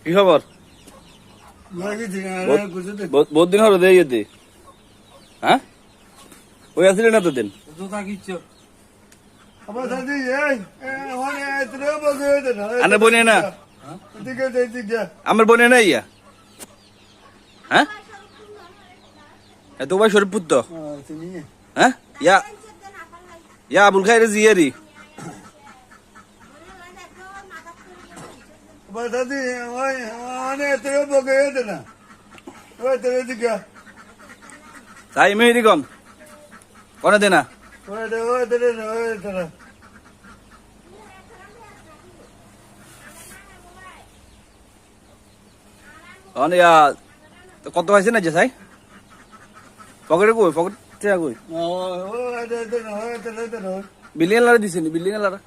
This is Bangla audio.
কি খবর? বহুত দিন হলো দেই যেতে। হ্যাঁ ওই আসলে না তো দিন আনে বনে না আমার বনে না ইয়া। হ্যাঁ তো ভাই শরীফপুর তো। হ্যাঁ ইয়া ইয়া আবুল খাইরে জিয়ারি তাই মেহেদি কম কোনে দেনা কত পাইছে না যে সাই পকেটে কই পকেট কই বিল্ডিং এলারা দিছে নি বিল্ডিং এলারা